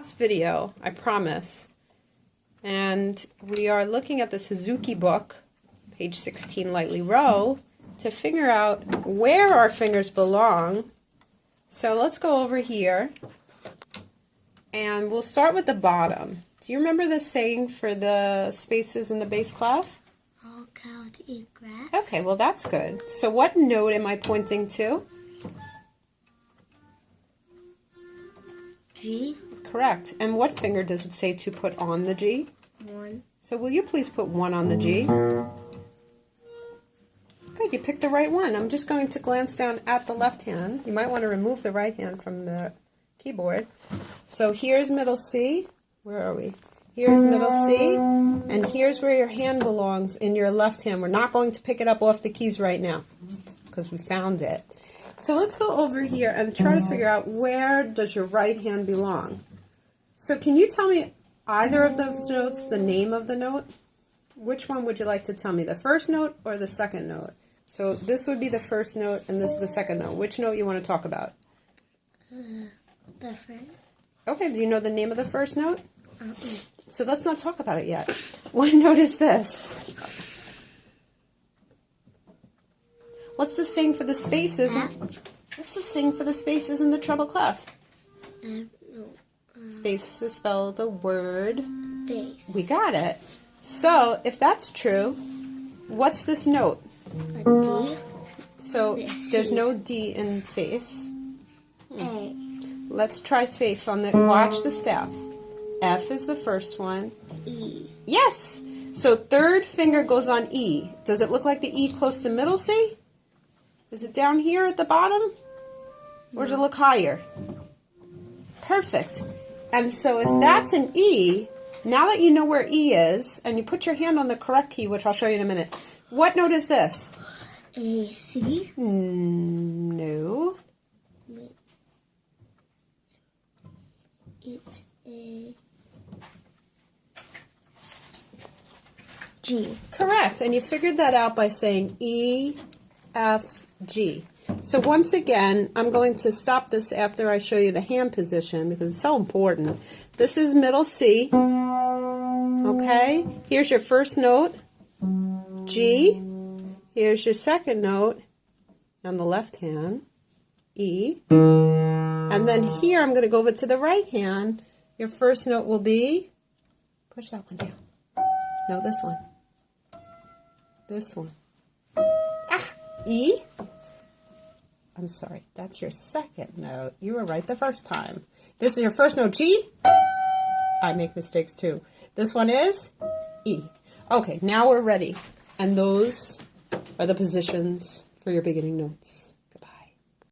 Last video, I promise. And we are looking at the Suzuki book, page 16, lightly row, to figure out where our fingers belong. So let's go over here, and we'll start with the bottom. Do you remember the saying for the spaces in the bass clef? All cows eat grass. Okay, well that's good. So what note am I pointing to? G. Correct. And what finger does it say to put on the G? 1. So will you please put 1 on the G? Good, you picked the right one. I'm just going to glance down at the left hand. You might want to remove the right hand from the keyboard. So here's middle C. Where are we? Here's middle C, and here's where your hand belongs in your left hand. We're not going to pick it up off the keys right now because we found it. So let's go over here and try to figure out where does your right hand belong. So can you tell me either of those notes, the name of the note? Which one would you like to tell me, the first note or the second note? So this would be the first note and this is the second note. Which note you want to talk about? The first. Okay, do you know the name of the first note? So let's not talk about it yet. What note is this? What's the saying for the spaces? What's the saying for the spaces in the treble clef? Spaces spell the word Bass. We got it. So if that's true, what's this note? A D. So there's no D in face. A. Let's try face on the, watch the staff. F is the first one. E. Yes! So third finger goes on E. Does it look like the E close to middle C? Is it down here at the bottom? Or does it look higher? Perfect. And so if that's an E, now that you know where E is, and you put your hand on the correct key, which I'll show you in a minute, what note is this? A. C. No. It's a G. Correct. And you figured that out by saying E, F, G. So once again, I'm going to stop this after I show you the hand position because it's so important. This is middle C. Okay? Here's your first note, G. Here's your second note on the left hand, E. And then here I'm going to go over to the right hand. Your first note will be, push that one down. No, this one. This one. Ah, E. I'm sorry, that's your second note. You were right the first time. This is your first note, G. I make mistakes too. This one is E. Okay, now we're ready. And those are the positions for your beginning notes.